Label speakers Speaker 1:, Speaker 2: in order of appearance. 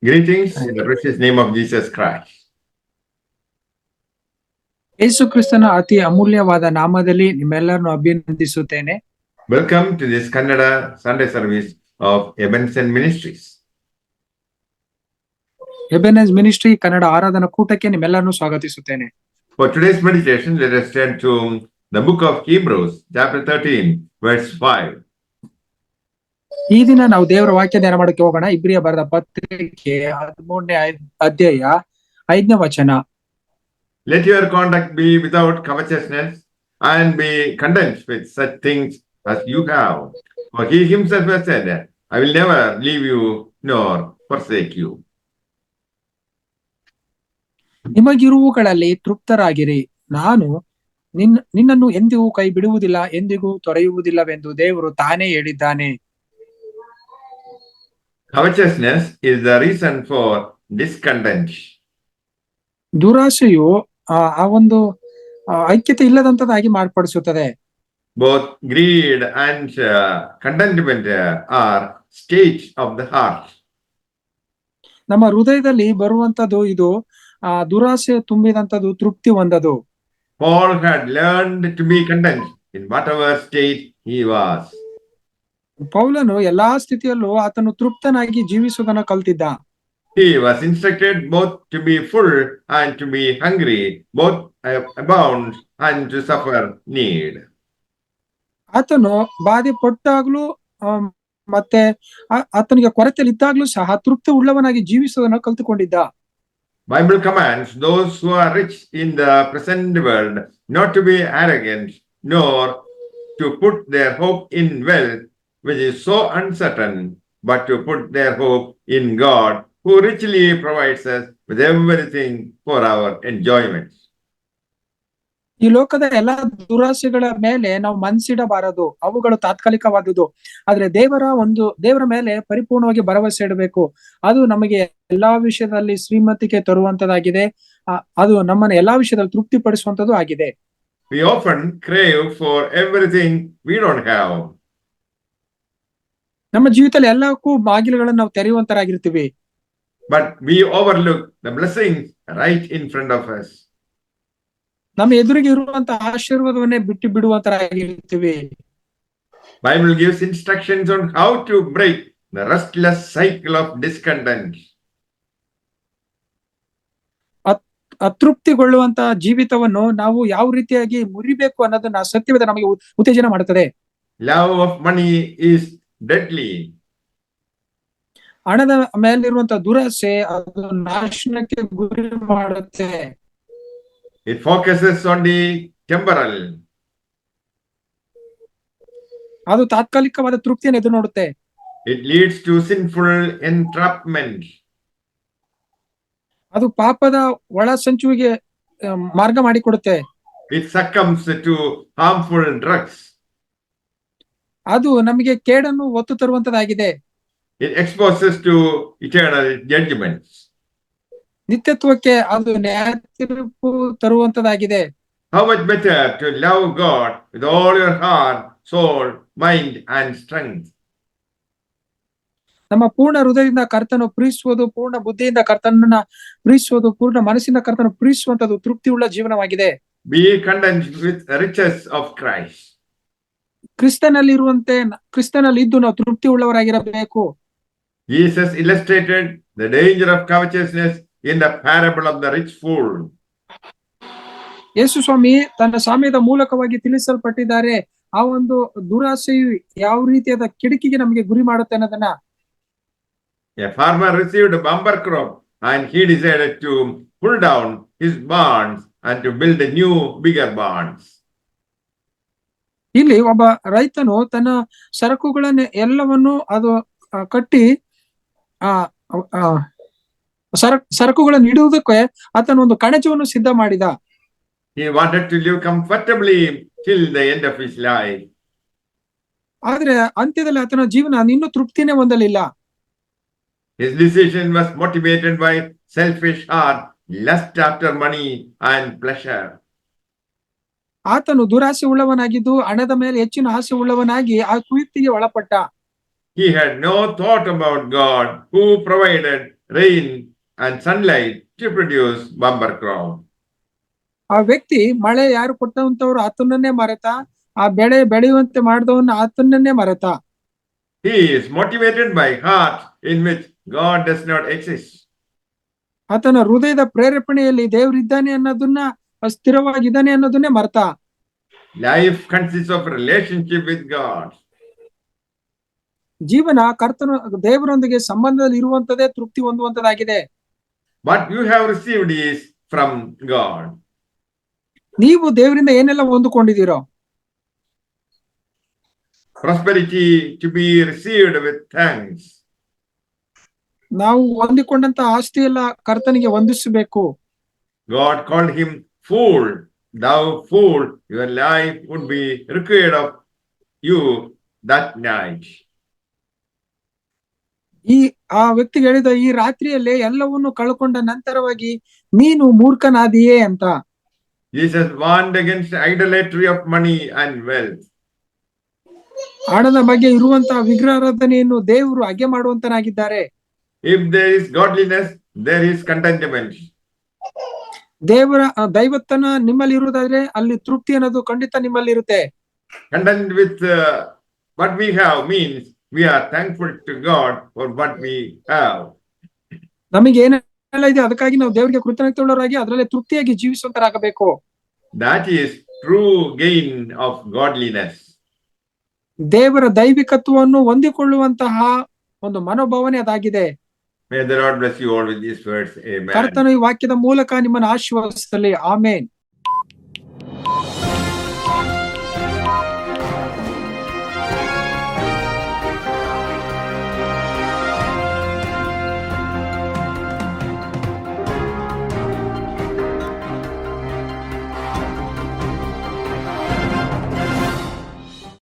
Speaker 1: Greetings in the precious name of Jesus Christ.
Speaker 2: ಯೇಸು ಕ್ರಿಸ್ತನ ಅತಿ ಅಮೂಲ್ಯವಾದ ನಾಮದಲ್ಲಿ ನಿಮ್ಮೆಲ್ಲರನ್ನು ಅಭಿನಂದಿಸುತ್ತೇನೆ.
Speaker 1: Welcome to this Kannada Sunday service of Ebenezer Ministries.
Speaker 2: Ebenezer ministry Kannada ಆರಾಧನಾ ಕೂಟಕ್ಕೆ ನಿಮ್ಮೆಲ್ಲರನ್ನು ಸ್ವಾಗತಿಸುತ್ತೇನೆ.
Speaker 1: For today's meditation, let us turn to the book of Hebrews, chapter 13, verse 5.
Speaker 2: ಈ ದಿನ ನಾವು ದೇವರ ವಾಕ್ಯ ಧ್ಯಾನ ಮಾಡಕ್ಕೆ ಹೋಗೋಣ. ಇಬ್ರಿಯ ಬರೆದ ಪತ್ರಿಕೆ 13ನೇ ಅಧ್ಯಾಯ 5ನೇ ವಚನ.
Speaker 1: Let your conduct be without covetousness, and be content with such things as you have. For he himself has said, I will never leave you nor forsake you.
Speaker 2: ನಿಮಗಿರುವುಗಳಲ್ಲಿ ತೃಪ್ತರಾಗಿರಿ, ನಾನು ನಿನ್ನನ್ನು ಎಂದಿಗೂ ಕೈ ಬಿಡುವುದಿಲ್ಲ, ಎಂದಿಗೂ ತೊರೆಯುವುದಿಲ್ಲವೆಂದು ದೇವರು ತಾನೇ ಹೇಳಿದ್ದಾನೆ.
Speaker 1: Covetousness is the reason for discontent.
Speaker 2: ದುರಾಶೆಯು ಆ ಒಂದು ಐಕ್ಯತೆ ಇಲ್ಲದಂತದಾಗಿ ಮಾರ್ಪಡಿಸುತ್ತದೆ.
Speaker 1: Both greed and contentment are states of the heart.
Speaker 2: ನಮ್ಮ ಹೃದಯದಲ್ಲಿ ಬರುವಂತದ್ದು ಇದು ದುರಾಸೆ ತುಂಬಿದಂತದ್ದು, ತೃಪ್ತಿ ಹೊಂದದು.
Speaker 1: Paul had learned to be content in whatever state he was.
Speaker 2: ಪೌಲನು ಎಲ್ಲಾ ಸ್ಥಿತಿಯಲ್ಲೂ ಆತನು ತೃಪ್ತನಾಗಿ ಜೀವಿಸುವುದನ್ನು ಕಲ್ತಿದ್ದ.
Speaker 1: He was instructed both to be full and to be hungry, both abound and to suffer need.
Speaker 2: ಆತನು ಬಾಧೆ ಪಟ್ಟಾಗ್ಲೂ ಮತ್ತೆ ಆತನಿಗೆ ಕೊರತೆಯಲ್ಲಿದ್ದಾಗ್ಲೂ ಸಹ ತೃಪ್ತಿ ಉಳ್ಳವನಾಗಿ ಜೀವಿಸುವುದನ್ನು ಕಲ್ತುಕೊಂಡಿದ್ದ.
Speaker 1: Bible commands those who are rich in the present world not to be arrogant, nor to put their hope in wealth, which is so uncertain, but to put their hope in God, who richly provides us with everything for our enjoyment.
Speaker 2: ಈ ಲೋಕದ ಎಲ್ಲಾ ದುರಾಸೆಗಳ ಮೇಲೆ ನಾವು ಮನಸ್ಸಿಡಬಾರದು, ಅವುಗಳು ತಾತ್ಕಾಲಿಕವಾದುದು. ಆದ್ರೆ ದೇವರ ಮೇಲೆ ಪರಿಪೂರ್ಣವಾಗಿ ಭರವಸೆ ಇಡಬೇಕು. ಅದು ನಮಗೆ ಎಲ್ಲಾ ವಿಷಯದಲ್ಲಿ ಶ್ರೀಮಂತಿಕೆ ತರುವಂತದಾಗಿದೆ. ಅದು ನಮ್ಮನ್ನು ಎಲ್ಲಾ ವಿಷಯದಲ್ಲಿ ತೃಪ್ತಿ ಪಡಿಸುವಂತದ್ದು ಆಗಿದೆ.
Speaker 1: We often crave for everything we don't have.
Speaker 2: ನಮ್ಮ ಜೀವಿತದಲ್ಲಿ ಎಲ್ಲಕ್ಕೂ ಬಾಗಿಲುಗಳನ್ನು ನಾವು ತೆರೆಯುವಂತರಾಗಿರ್ತೀವಿ.
Speaker 1: But we overlook the blessings right in front of us.
Speaker 2: ನಮ್ಮ ಎದುರಿಗೆ ಇರುವಂತ ಆಶೀರ್ವಾದವನ್ನೇ ಬಿಟ್ಟು ಬಿಡುವಂತರಾಗಿರ್ತೀವಿ.
Speaker 1: Bible gives instructions on how to break the restless cycle of discontent.
Speaker 2: ಅತೃಪ್ತಿಗೊಳ್ಳುವಂತ ಜೀವಿತವನ್ನು ನಾವು ಯಾವ ರೀತಿಯಾಗಿ ಮುರಿಬೇಕು ಅನ್ನೋದನ್ನ ಸತ್ಯವೇದ ನಮಗೆ ಉತ್ತೇಜನ ಮಾಡುತ್ತದೆ.
Speaker 1: Love of money is deadly.
Speaker 2: ಹಣದ ಮೇಲಿರುವಂತ ದುರಾಸೆ ಅದು ನಾಶನಕ್ಕೆ ಗುರಿ ಮಾಡುತ್ತೆ.
Speaker 1: It focuses on the temporal.
Speaker 2: ಅದು ತಾತ್ಕಾಲಿಕವಾದ ತೃಪ್ತಿಯನ್ನು ಎದುರು ನೋಡುತ್ತೆ.
Speaker 1: It leads to sinful entrapment.
Speaker 2: ಅದು ಪಾಪದ ಒಳ ಸಂಚುವಿಗೆ ಮಾರ್ಗ ಮಾಡಿಕೊಡುತ್ತೆ.
Speaker 1: It succumbs to harmful drugs.
Speaker 2: ಅದು ನಮಗೆ ಕೇಡನ್ನು ಒತ್ತು ತರುವಂತದಾಗಿದೆ.
Speaker 1: It exposes to eternal judgments.
Speaker 2: ನಿತ್ಯತ್ವಕ್ಕೆ ಅದು ನ್ಯಾಯ ತೀರ್ಪು ತರುವಂತದಾಗಿದೆ.
Speaker 1: How much better to love God with all your heart, soul, mind and strength.
Speaker 2: ನಮ್ಮ ಪೂರ್ಣ ಹೃದಯದಿಂದ ಕರ್ತನು ಪ್ರೀತಿಸುವುದು, ಪೂರ್ಣ ಬುದ್ಧಿಯಿಂದ ಕರ್ತನನ್ನ ಪ್ರೀತಿಸುವುದು, ಪೂರ್ಣ ಮನಸ್ಸಿನ ಕರ್ತನು ಪ್ರೀತಿಸುವಂತದ್ದು ತೃಪ್ತಿಯುಳ್ಳ ಜೀವನವಾಗಿದೆ.
Speaker 1: Be content with the riches of Christ.
Speaker 2: ಕ್ರಿಸ್ತನಲ್ಲಿ ಇದ್ದು ನಾವು ತೃಪ್ತಿ ಉಳ್ಳವರಾಗಿರಬೇಕು.
Speaker 1: Jesus illustrated the danger of covetousness in the parable of the rich fool.
Speaker 2: ಯೇಸು ಸ್ವಾಮಿ ತನ್ನ ಸಾಮ್ಯದ ಮೂಲಕವಾಗಿ ತಿಳಿಸಲ್ಪಟ್ಟಿದ್ದಾರೆ. ಆ ಒಂದು ದುರಾಸೆಯು ಯಾವ ರೀತಿಯಾದ ಕಿಡಿಕಿಗೆ ನಮಗೆ ಗುರಿ ಮಾಡುತ್ತೆ ಅನ್ನೋದನ್ನ.
Speaker 1: A farmer received a bumper crop and he decided to pull down his barns and to build a new bigger barns.
Speaker 2: ಇಲ್ಲಿ ಒಬ್ಬ ರೈತನು ತನ್ನ ಸರಕುಗಳನ್ನ ಎಲ್ಲವನ್ನು ಅದು ಕಟ್ಟಿ ಸರಕುಗಳನ್ನು ಇಡುವುದಕ್ಕೆ ಆತನ ಒಂದು ಕಣಜವನ್ನು ಸಿದ್ಧ ಮಾಡಿದ.
Speaker 1: He wanted to live comfortably till the end of his life.
Speaker 2: ಆದ್ರೆ ಅಂತ್ಯದಲ್ಲಿ ಆತನ ಜೀವನ ಇನ್ನೂ ತೃಪ್ತಿನೇ ಹೊಂದಲಿಲ್ಲ.
Speaker 1: His decision was motivated by selfish heart, lust after money and pleasure.
Speaker 2: ಆತನು ದುರಾಸೆ ಉಳ್ಳವನಾಗಿದ್ದು ಹಣದ ಮೇಲೆ ಹೆಚ್ಚಿನ ಆಸೆ ಉಳ್ಳವನಾಗಿ ಆ ಕುಯುಕ್ತಿಗೆ ಒಳಪಟ್ಟ.
Speaker 1: He had no thought about God who provided rain and sunlight to produce bumper crop.
Speaker 2: ಆ ವ್ಯಕ್ತಿ ಮಳೆ ಯಾರು ಕೊಟ್ಟಂತವ್ರು ಆತನನ್ನೇ ಮರೆತ, ಆ ಬೆಳೆ ಬೆಳೆಯುವಂತೆ ಮಾಡಿದವನ್ನ ಆತನನ್ನೇ ಮರೆತ.
Speaker 1: He is motivated by heart in which God does not exist.
Speaker 2: ಆತನ ಹೃದಯದ ಪ್ರೇರೇಪಣೆಯಲ್ಲಿ ದೇವರಿದ್ದಾನೆ ಅನ್ನೋದನ್ನ, ಸ್ಥಿರವಾಗಿದ್ದಾನೆ ಅನ್ನೋದನ್ನೇ ಮರೆತ.
Speaker 1: Life consists of relationship with God.
Speaker 2: ಜೀವನ ದೇವರೊಂದಿಗೆ ಸಂಬಂಧದಲ್ಲಿ ಇರುವಂತದೇ ತೃಪ್ತಿ ಹೊಂದುವಂತದಾಗಿದೆ.
Speaker 1: What you have received is from God.
Speaker 2: ನೀವು ದೇವರಿಂದ ಏನೆಲ್ಲ ಹೊಂದಿಕೊಂಡಿದ್ದೀರೋ,
Speaker 1: Prosperity to be received with thanks.
Speaker 2: ನಾವು ಹೊಂದಿಕೊಂಡಂತ ಆಸ್ತಿ ಎಲ್ಲ ಕರ್ತನಿಗೆ ವಂದಿಸಬೇಕು.
Speaker 1: God called him fool. Thou fool, your life would be required of you that night.
Speaker 2: ಆ ವ್ಯಕ್ತಿಗೆ ಹೇಳಿದ, ಈ ರಾತ್ರಿಯಲ್ಲೇ ಎಲ್ಲವನ್ನು ಕಳ್ಕೊಂಡ ನಂತರವಾಗಿ ನೀನು ಮೂರ್ಖನಾದಿಯೇ ಅಂತ.
Speaker 1: Jesus warned against idolatry of money and wealth.
Speaker 2: ಹಣದ ಬಗ್ಗೆ ಇರುವಂತಹ ವಿಗ್ರಹಾರಾಧನೆಯನ್ನು ದೇವರು ಹಾಗೆ ಮಾಡುವಂತನಾಗಿದ್ದಾರೆ.
Speaker 1: If there is godliness, there is contentment.
Speaker 2: ದೈವತನ ನಿಮ್ಮಲ್ಲಿ ಇರುವುದಾದ್ರೆ ಅಲ್ಲಿ ತೃಪ್ತಿ ಅನ್ನೋದು ಖಂಡಿತ ನಿಮ್ಮಲ್ಲಿ ಇರುತ್ತೆ.
Speaker 1: Content with what we have means we are thankful to God for what we have.
Speaker 2: ನಮಗೆ ಏನೆಲ್ಲ ಇದೆ ಅದಕ್ಕಾಗಿ ನಾವು ದೇವರಿಗೆ ಕೃತಜ್ಞತೆಯುಳ್ಳವರಾಗಿ ಅದರಲ್ಲಿ ತೃಪ್ತಿಯಾಗಿ ಜೀವಿಸುವಂತರಾಗಬೇಕು.
Speaker 1: That is true gain of godliness.
Speaker 2: ದೇವರ ದೈವಿಕತ್ವವನ್ನು ಹೊಂದಿಕೊಳ್ಳುವಂತಹ ಒಂದು ಮನೋಭಾವನೆ ಅದಾಗಿದೆ.
Speaker 1: May the Lord bless you all with these words. Amen.
Speaker 2: ಕರ್ತನು ಈ ವಾಕ್ಯದ ಮೂಲಕ ನಿಮ್ಮನ್ನು ಆಶೀರ್ವದಿಸಲಿ. ಆಮೇನ್.